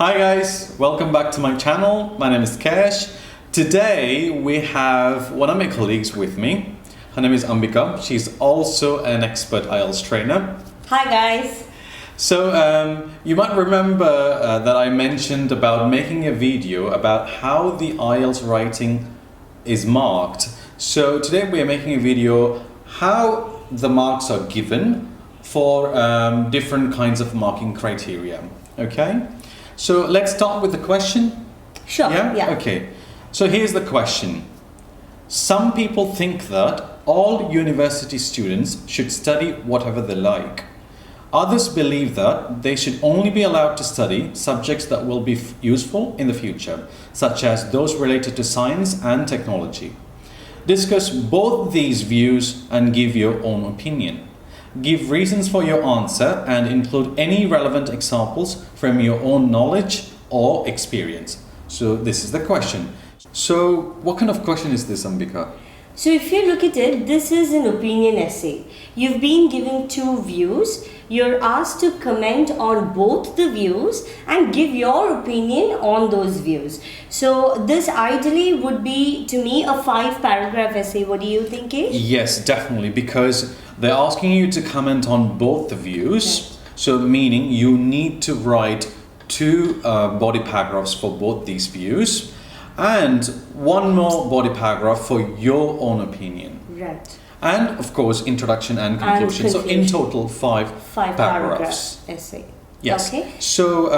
Hi guys, welcome back to my channel. My name is Kesh. Today we have one of my colleagues with me. Her name is Ambika. She's also an expert IELTS trainer. Hi guys. So you might remember that I mentioned about making a video about how the IELTS writing is marked. So today we are making a video how the marks are given for different kinds of marking criteria. Okay? So let's start with the question. Sure. Yeah? Okay. So here's the question. Some people think that all university students should study whatever they like. Others believe that they should only be allowed to study subjects that will be useful in the future, such as those related to science and technology. Discuss both these views and give your own opinion. Give reasons for your answer and include any relevant examples from your own knowledge or experience. So this is the question. So what kind of question is this, Ambika? So if you look at it, this is an opinion essay. You've been given two views. You're asked to comment on both the views and give your opinion on those views. So this ideally would be, to me, a 5-paragraph essay. What do you think, Ish? Yes, definitely, because they're asking you to comment on both the views. Right. So meaning you need to write 2 body paragraphs for both these views and 1 more body paragraph for your own opinion. Right. And of course, introduction and conclusion. So in total, 5 paragraphs. Essay. Yes. Okay. So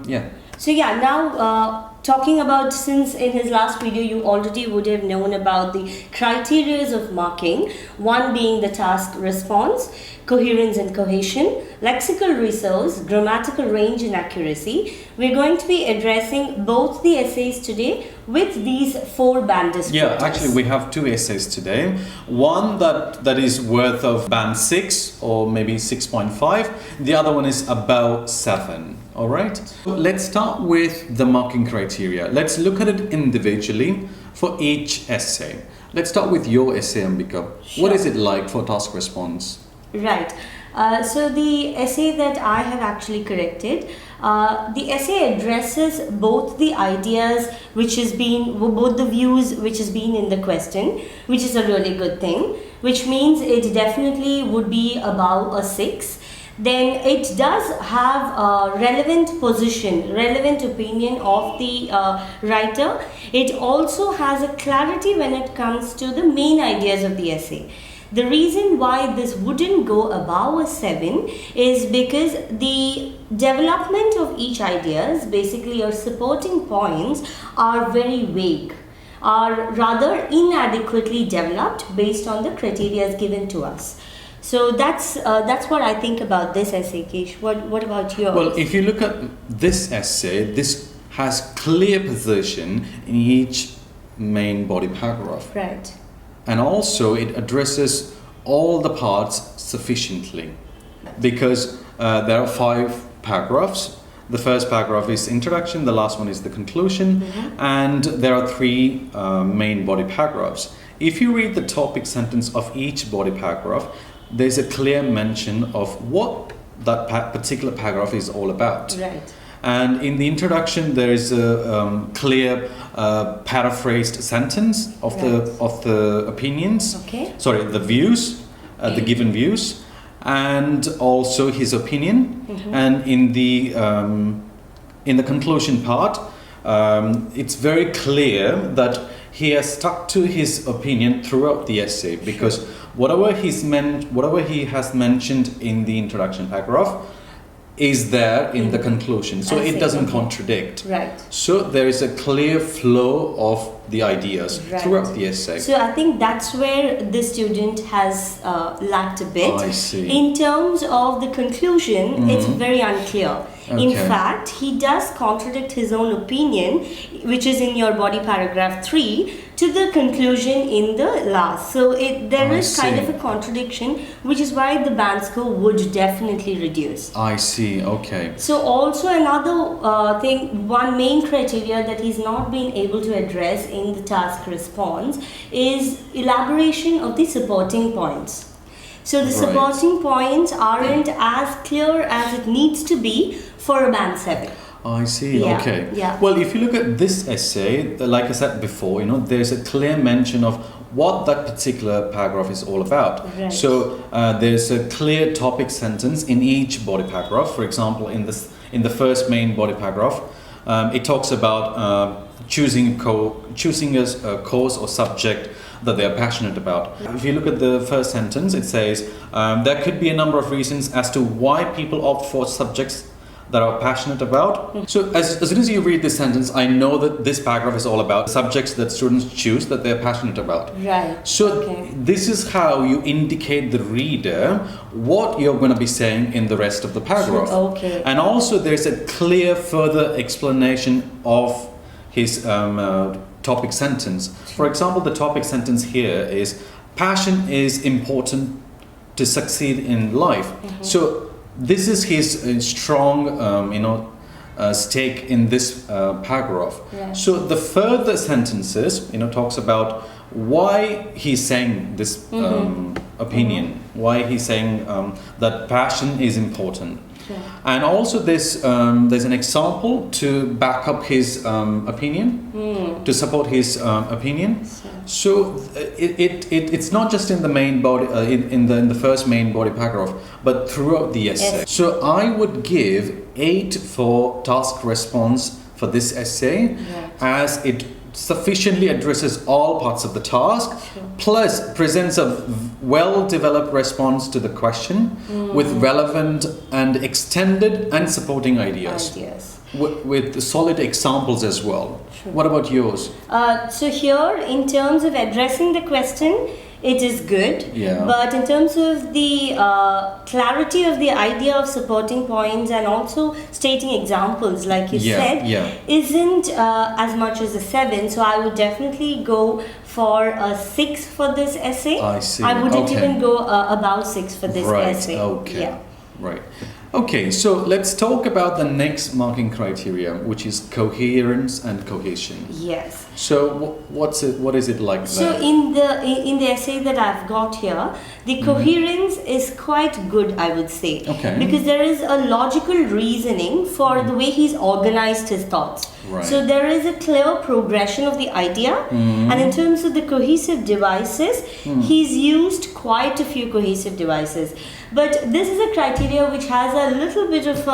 yeah. So yeah, now talking about, since in his last video you already would have known about the criteria of marking, one being the task response, coherence and cohesion, lexical resource, grammatical range and accuracy. We're going to be addressing both the essays today with these 4 band descriptors. Yeah, actually we have 2 essays today. One that is worth of band 6 or maybe 6.5. The other one is about 7. All right. Let's start with the marking criteria. Let's look at it individually for each essay. Let's start with your essay, Ambika. Sure. What is it like for task response? Right. So the essay that I have actually corrected, the essay addresses both the ideas which has been, both the views which has been in the question, which is a really good thing, which means it definitely would be above a 6. Then it does have a relevant position, relevant opinion of the writer. It also has a clarity when it comes to the main ideas of the essay. The reason why this wouldn't go above a 7 is because the development of each ideas, basically your supporting points, are very vague, are rather inadequately developed based on the criteria given to us. So that's what I think about this essay, Kish. What about yours? Well, if you look at this essay, this has clear position in each main body paragraph. Right. And also it addresses all the parts sufficiently, because there are 5 paragraphs. The first paragraph is introduction, the last one is the conclusion, and there are 3 main body paragraphs. If you read the topic sentence of each body paragraph, there's a clear mention of what that particular paragraph is all about. Right. And in the introduction, there is a clear paraphrased sentence of the opinions. Okay. Sorry, the views, the given views, and also his opinion. And in the conclusion part, it's very clear that he has stuck to his opinion throughout the essay, because whatever he has mentioned in the introduction paragraph is there in the conclusion, so it doesn't contradict. Right. So there is a clear flow of the ideas throughout the essay. So I think that's where the student has lacked a bit. I see. In terms of the conclusion, it's very unclear. Okay. In fact, he does contradict his own opinion, which is in your body paragraph 3, to the conclusion in the last. So there is kind of a contradiction, which is why the band score would definitely reduce. I see, okay. So also another thing, one main criteria that he's not been able to address in the task response is elaboration of the supporting points. So the supporting points aren't as clear as it needs to be for a band 7. I see. Yeah, Okay. yeah. Well, if you look at this essay, like I said before, there's a clear mention of what that particular paragraph is all about. Right. So there's a clear topic sentence in each body paragraph. For example, in the first main body paragraph, it talks about choosing a course or subject that they are passionate about. If you look at the first sentence, it says there could be a number of reasons as to why people opt for subjects that are passionate about. So as soon as you read this sentence, I know that this paragraph is all about subjects that students choose that they're passionate about. Right. So this is how you indicate the reader what you're going to be saying in the rest of the paragraph. Okay. And also there's a clear further explanation of his topic sentence. For example, the topic sentence here is passion is important to succeed in life. So this is his strong, stake in this paragraph. Yeah. So the further sentences, talks about why he's saying this opinion, why he's saying that passion is important. Yeah. And also there's an example to back up his opinion, to support his opinion. So it's not just in the main body, in the first main body paragraph, but throughout the essay. Yes. So I would give 8 for task response for this essay, Right. as it sufficiently addresses all parts of the task, plus presents a well-developed response to the question with relevant and extended and supporting ideas. With solid examples as well. Sure. What about yours? So here, in terms of addressing the question, it is good. Yeah. But in terms of the clarity of the idea of supporting points and also stating examples, like you said, isn't as much as a 7. So I would definitely go for a 6 for this essay. I see. I wouldn't even go above 6 for this essay. Okay. Yeah. Right. Okay, so let's talk about the next marking criteria, which is coherence and cohesion. Yes. So what is it like So there? in the essay that I've got here, the coherence is quite good, I would say. Okay. Because there is a logical reasoning for the way he's organized his thoughts. Right. So there is a clear progression of the idea. And in terms of the cohesive devices, he's used quite a few cohesive devices. But this is a criteria which has a little bit of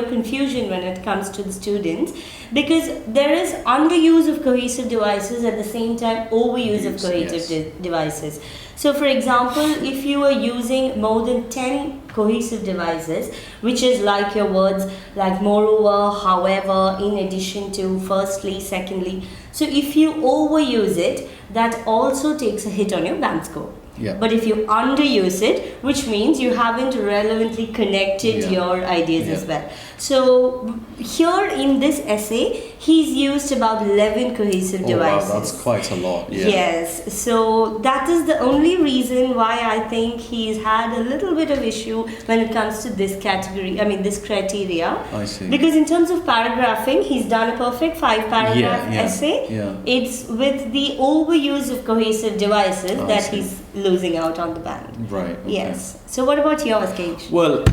confusion when it comes to the students, because there is underuse of cohesive devices, at the same time overuse of cohesive devices. So for example, if you are using more than 10 cohesive devices, which is like your words like moreover, however, in addition to, firstly, secondly. So if you overuse it, that also takes a hit on your band score. Yeah. But if you underuse it, which means you haven't relevantly connected your ideas as well. So here in this essay, he's used about 11 cohesive devices. Wow, that's quite a lot. Yeah. Yes. So that is the only reason why I think he's had a little bit of issue when it comes to this category, this criteria. I see. Because in terms of paragraphing, he's done a perfect 5-paragraph essay. Yeah. It's with the overuse of cohesive devices that see. he's losing out on the band. Right. Okay. Yes. So what about yours, Gage? Well,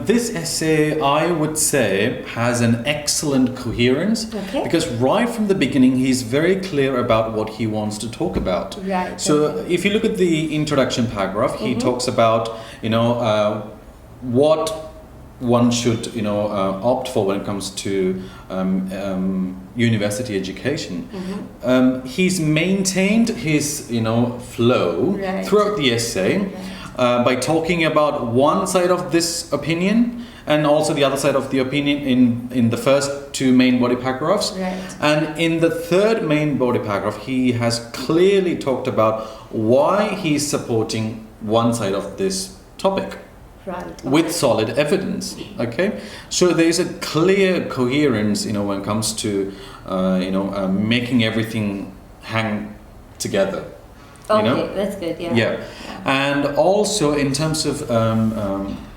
this essay, I would say, has an excellent coherence. Okay. Because right from the beginning, he's very clear about what he wants to talk about. Right. So if you look at the introduction paragraph, he talks about, what one should, opt for when it comes to university education. He's maintained his, flow throughout the essay by talking about one side of this opinion and also the other side of the opinion in the first 2 main body paragraphs. Right. And in the third main body paragraph, he has clearly talked about why he's supporting one side of this topic. Right. With solid evidence. Okay, so there is a clear coherence, when it comes to, making everything hang together. Okay, that's good. Yeah, and also in terms of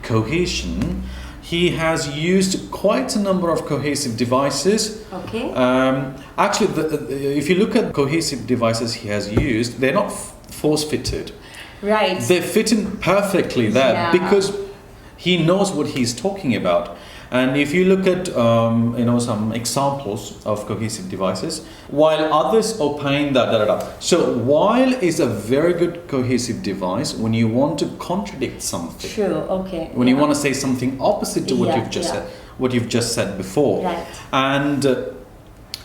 cohesion, he has used quite a number of cohesive devices. Okay. Actually, if you look at cohesive devices he has used, they're not force-fitted. Right. They fit in perfectly there because he knows what he's talking about. And if you look at some examples of cohesive devices, while others opine that So while is a very good cohesive device when you want to contradict something. True. Okay. When you want to say something opposite to what you've just said before. Right. And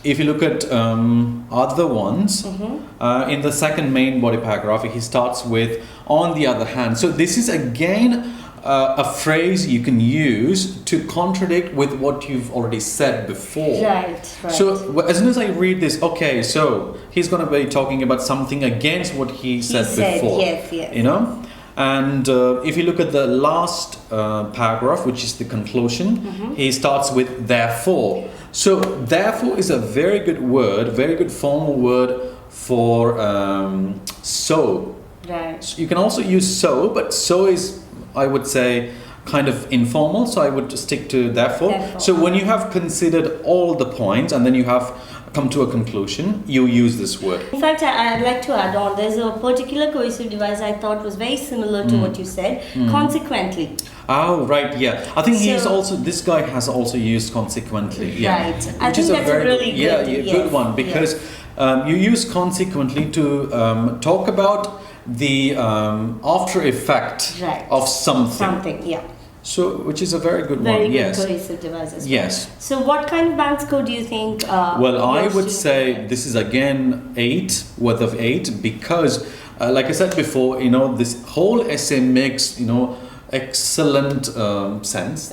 if you look at other ones, in the second main body paragraph, he starts with "on the other hand." So this is again a phrase you can use to contradict with what you've already said before. Right. So as soon as I read this, okay, so he's going to be talking about something against what he said before. Yes. And if you look at the last paragraph, which is the conclusion, he starts with "therefore." So "therefore" is a very good word, very good formal word for "so." Right. So you can also use "so," but "so" is, I would say, kind of informal, so I would stick to "therefore." So when you have considered all the points and then you have come to a conclusion, you use this word. In fact, I'd like to add on, there's a particular cohesive device I thought was very similar to what you said, consequently. Oh, right, yeah. I think this guy has also used consequently. Yeah. Right. I think that's a really good one, because you use consequently to talk about the after effect of something. So, which is a very good one. Very good Yes. cohesive device as well. Yes. So, what kind of bank score do you think? Well, I would say this is again 8 worth of 8, because, like I said before, this whole essay makes excellent sense.